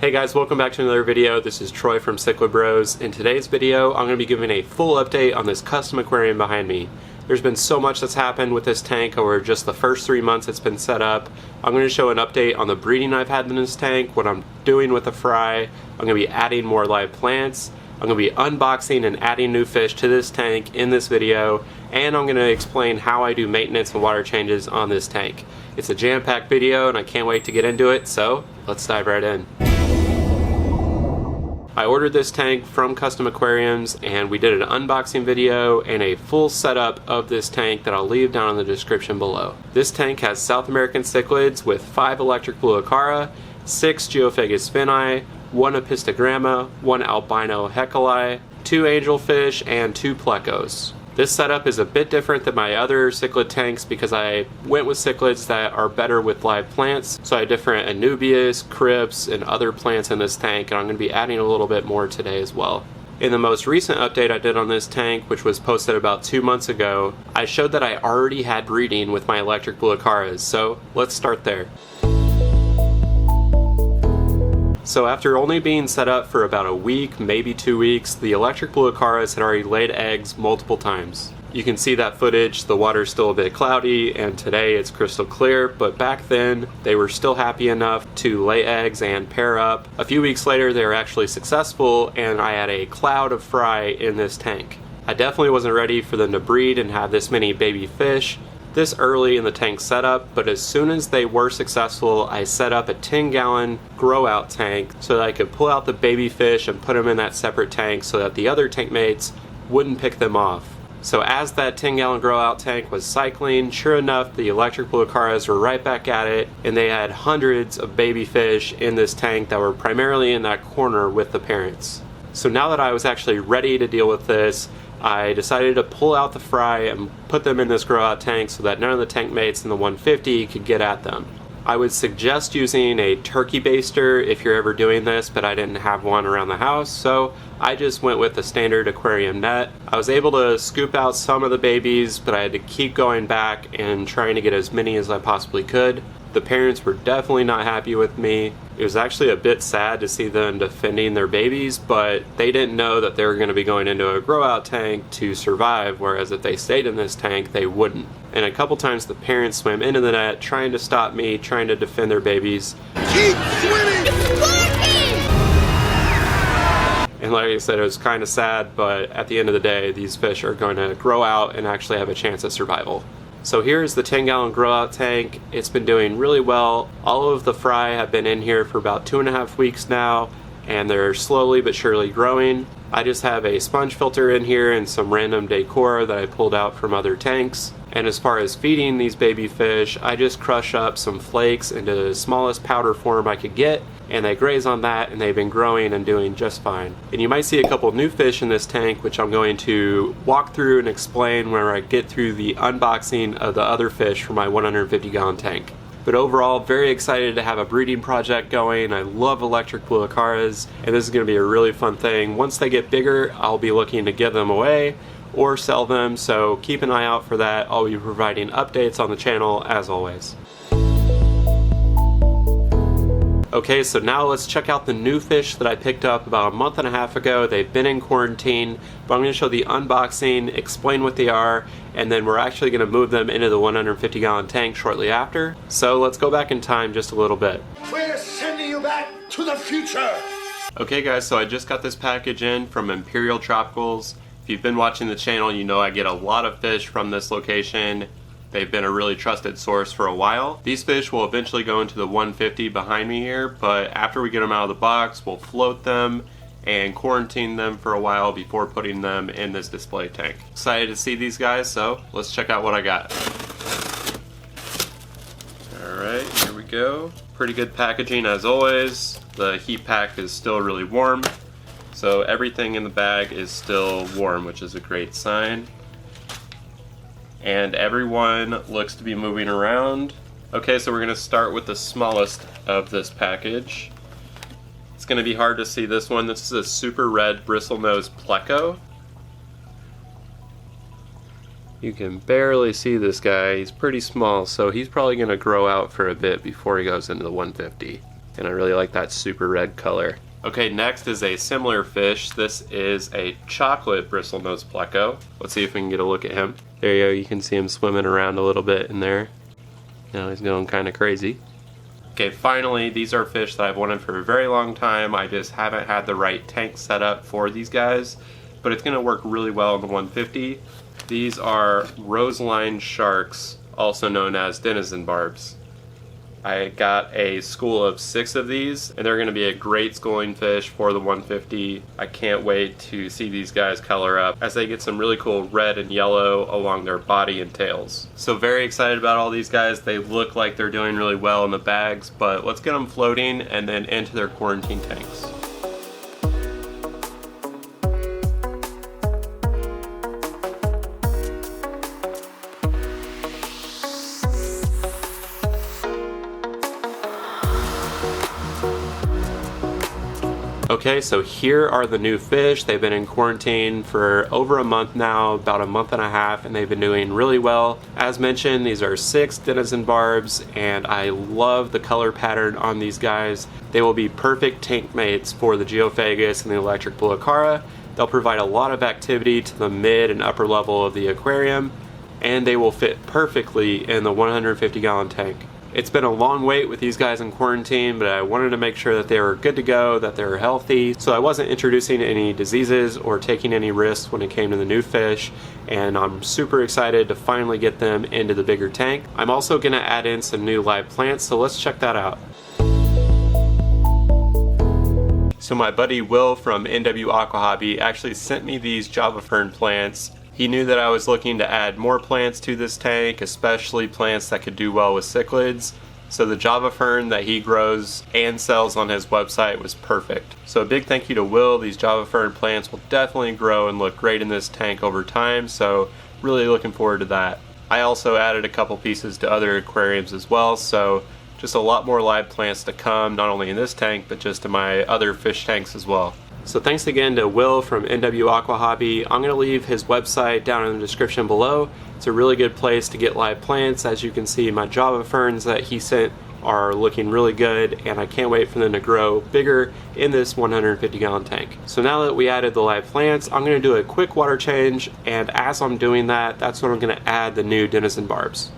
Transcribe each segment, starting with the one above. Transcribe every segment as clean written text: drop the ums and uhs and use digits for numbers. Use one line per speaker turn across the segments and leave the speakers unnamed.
Hey guys, welcome back to another video. This is Troy from Cichlid Bros. In today's video, I'm going to be giving a full update on this custom aquarium behind me. There's been so much that's happened with this tank over just the first 3 months it's been set up. I'm going to show an update on the breeding I've had in this tank, what I'm doing with the fry. I'm going to be adding more live plants. I'm going to be unboxing and adding new fish to this tank in this video, and I'm going to explain how I do maintenance and water changes on this tank. It's a jam-packed video and I can't wait to get into it, so let's dive right in. I ordered this tank from Custom Aquariums and we did an unboxing video and a full setup of this tank that I'll leave down in the description below. This tank has South American cichlids with 5 electric blue acara, 6 geophagus finni, 1 apistogramma, 1 albino hecali, 2 angelfish, and 2 plecos. This setup is a bit different than my other cichlid tanks because I went with cichlids that are better with live plants. So I have different anubias, crypts, and other plants in this tank, and I'm going to be adding a little bit more today as well. In the most recent update I did on this tank, which was posted about 2 months ago, I showed that I already had breeding with my electric blue acaras, so let's start there. So after only being set up for about a week, maybe 2 weeks, the electric blue acaras had already laid eggs multiple times. You can see that footage, the water's still a bit cloudy, and today it's crystal clear, but back then they were still happy enough to lay eggs and pair up. A few weeks later they were actually successful, and I had a cloud of fry in this tank. I definitely wasn't ready for them to breed and have this many baby fish this early in the tank setup, but as soon as they were successful, I set up a 10-gallon grow out tank so that I could pull out the baby fish and put them in that separate tank so that the other tank mates wouldn't pick them off. So as that 10-gallon grow out tank was cycling, sure enough, the electric blue acaras were right back at it, and they had hundreds of baby fish in this tank that were primarily in that corner with the parents. So now that I was actually ready to deal with this, I decided to pull out the fry and put them in this grow out tank so that none of the tank mates in the 150 could get at them. I would suggest using a turkey baster if you're ever doing this, but I didn't have one around the house, so I just went with the standard aquarium net. I was able to scoop out some of the babies, but I had to keep going back and trying to get as many as I possibly could. The parents were definitely not happy with me. It was actually a bit sad to see them defending their babies, but they didn't know that they were going to be going into a grow out tank to survive, whereas if they stayed in this tank, they wouldn't. And a couple times the parents swam into the net trying to stop me, trying to defend their babies.
Keep swimming!
And like I said, it was kind of sad, but at the end of the day, these fish are going to grow out and actually have a chance at survival. So here's the 10-gallon grow out tank. It's been doing really well. All of the fry have been in here for about 2.5 weeks now, and they're slowly but surely growing. I just have a sponge filter in here and some random decor that I pulled out from other tanks. And as far as feeding these baby fish, I just crush up some flakes into the smallest powder form I could get, and they graze on that, and they've been growing and doing just fine. And you might see a couple new fish in this tank, which I'm going to walk through and explain when I get through the unboxing of the other fish for my 150-gallon tank. But overall, very excited to have a breeding project going. I love electric blue acaras, and this is going to be a really fun thing. Once they get bigger, I'll be looking to give them away or sell them, so keep an eye out for that. I'll be providing updates on the channel as always. Okay, so now let's check out the new fish that I picked up about 1.5 months ago. They've been in quarantine, but I'm going to show the unboxing, explain what they are, and then we're actually going to move them into the 150-gallon tank shortly after. So let's go back in time just a little bit.
We're sending you back to the future!
Okay guys, so I just got this package in from Imperial Tropicals. If you've been watching the channel, you know I get a lot of fish from this location. They've been a really trusted source for a while. These fish will eventually go into the 150 behind me here, but after we get them out of the box, we'll float them and quarantine them for a while before putting them in this display tank. Excited to see these guys, so let's check out what I got. Alright, here we go. Pretty good packaging as always. The heat pack is still really warm, so everything in the bag is still warm, which is a great sign. And everyone looks to be moving around. Okay, so we're going to start with the smallest of this package. It's going to be hard to see this one. This is a super red bristlenose pleco. You can barely see this guy. He's pretty small, so he's probably going to grow out for a bit before he goes into the 150. and I really like that super red color. Okay, next is a similar fish. This is a chocolate bristlenose pleco. Let's see if we can get a look at him. There you go, you can see him swimming around a little bit in there. Now he's going kind of crazy. Okay, finally, these are fish that I've wanted for a very long time. I just haven't had the right tank set up for these guys, but it's gonna work really well in the 150. These are roseline sharks, also known as denizen barbs. I got a school of 6 of these, and they're going to be a great schooling fish for the 150. I can't wait to see these guys color up as they get some really cool red and yellow along their body and tails. So very excited about all these guys. They look like they're doing really well in the bags, but let's get them floating and then into their quarantine tanks. Okay, so here are the new fish. They've been in quarantine for over a month now, about a month and a half, and they've been doing really well. As mentioned, these are 6 denizen barbs, and I love the color pattern on these guys. They will be perfect tank mates for the Geophagus and the electric blue acara. They'll provide a lot of activity to the mid and upper level of the aquarium, and they will fit perfectly in the 150-gallon tank. It's been a long wait with these guys in quarantine, but I wanted to make sure that they were good to go, that they were healthy, so I wasn't introducing any diseases or taking any risks when it came to the new fish, and I'm super excited to finally get them into the bigger tank. I'm also going to add in some new live plants, so let's check that out. So my buddy Will from NW Aqua Hobby actually sent me these Java Fern plants. He knew that I was looking to add more plants to this tank, especially plants that could do well with cichlids. So the Java Fern that he grows and sells on his website was perfect. So a big thank you to Will. These Java Fern plants will definitely grow and look great in this tank over time, so really looking forward to that. I also added a couple pieces to other aquariums as well, so just a lot more live plants to come, not only in this tank, but just in my other fish tanks as well. So thanks again to Will from NW Aqua Hobby. I'm going to leave his website down in the description below. It's a really good place to get live plants. As you can see, my Java Ferns that he sent are looking really good, and I can't wait for them to grow bigger in this 150-gallon tank. So now that we added the live plants, I'm going to do a quick water change, and as I'm doing that, that's when I'm going to add the new denizen barbs.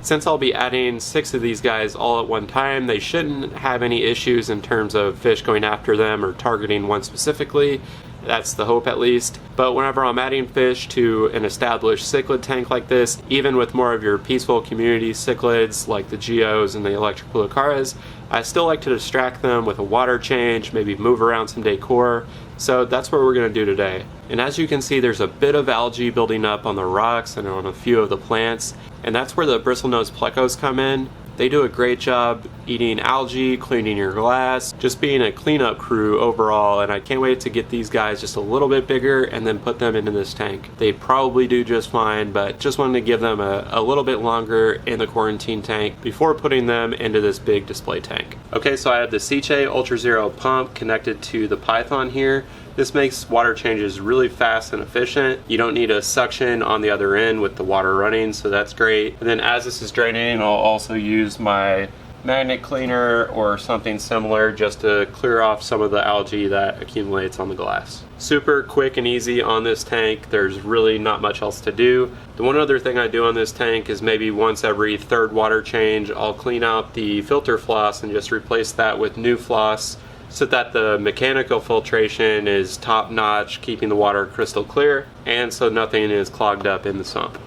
Since I'll be adding 6 of these guys all at one time, they shouldn't have any issues in terms of fish going after them or targeting one specifically. That's the hope at least. But whenever I'm adding fish to an established cichlid tank like this, even with more of your peaceful community cichlids like the geos and the electric blue acaras, I still like to distract them with a water change, maybe move around some decor. So that's what we're going to do today. And as you can see, there's a bit of algae building up on the rocks and on a few of the plants, and that's where the bristlenose plecos come in. They do a great job eating algae, cleaning your glass, just being a cleanup crew overall, and I can't wait to get these guys just a little bit bigger and then put them into this tank. They probably do just fine, but just wanted to give them a little bit longer in the quarantine tank before putting them into this big display tank. Okay, so I have the Ciche Ultra Zero pump connected to the Python here. This makes water changes really fast and efficient. You don't need a suction on the other end with the water running, so that's great. And then as this is draining, I'll also use my magnet cleaner or something similar just to clear off some of the algae that accumulates on the glass. Super quick and easy on this tank. There's really not much else to do. The one other thing I do on this tank is maybe once every 3rd water change, I'll clean out the filter floss and just replace that with new floss, so that the mechanical filtration is top notch, keeping the water crystal clear, and so nothing is clogged up in the sump.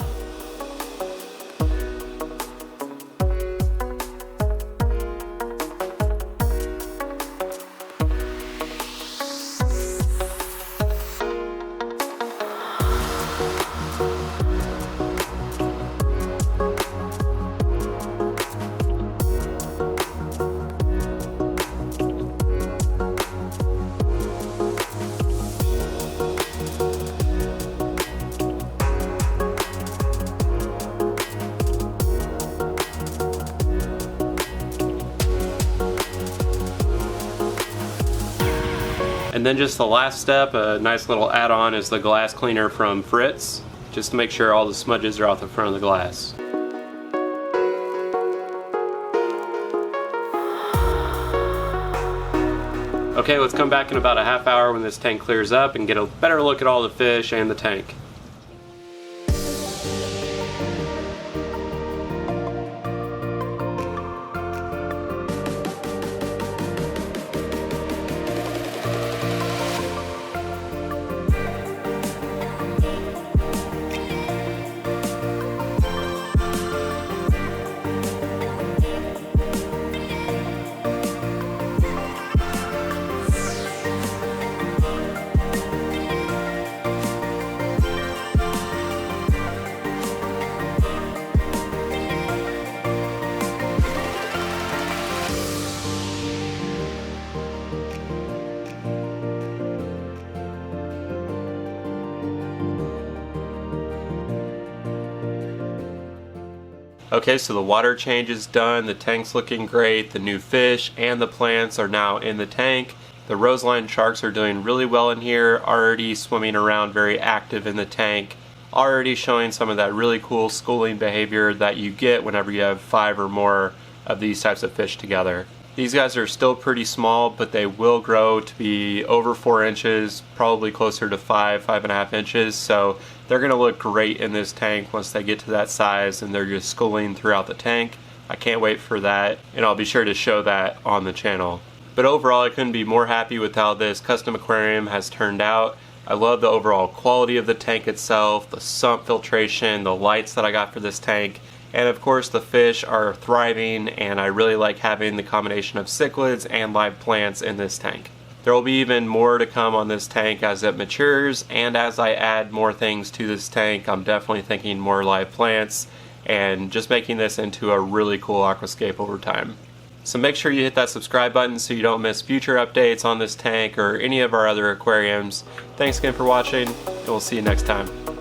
And then just the last step, a nice little add-on, is the glass cleaner from Fritz, just to make sure all the smudges are off the front of the glass. Okay, let's come back in about a half hour when this tank clears up and get a better look at all the fish and the tank. Okay, so the water change is done, the tank's looking great, the new fish and the plants are now in the tank. The roseline sharks are doing really well in here, already swimming around, very active in the tank, already showing some of that really cool schooling behavior that you get whenever you have 5 or more of these types of fish together. These guys are still pretty small, but they will grow to be over 4 inches, probably closer to 5.5 inches, so they're going to look great in this tank once they get to that size and they're just schooling throughout the tank. I can't wait for that, and I'll be sure to show that on the channel. But overall, I couldn't be more happy with how this custom aquarium has turned out. I love the overall quality of the tank itself, the sump filtration, the lights that I got for this tank, and of course the fish are thriving, and I really like having the combination of cichlids and live plants in this tank. There will be even more to come on this tank as it matures, and as I add more things to this tank, I'm definitely thinking more live plants and just making this into a really cool aquascape over time. So make sure you hit that subscribe button so you don't miss future updates on this tank or any of our other aquariums. Thanks again for watching, and we'll see you next time.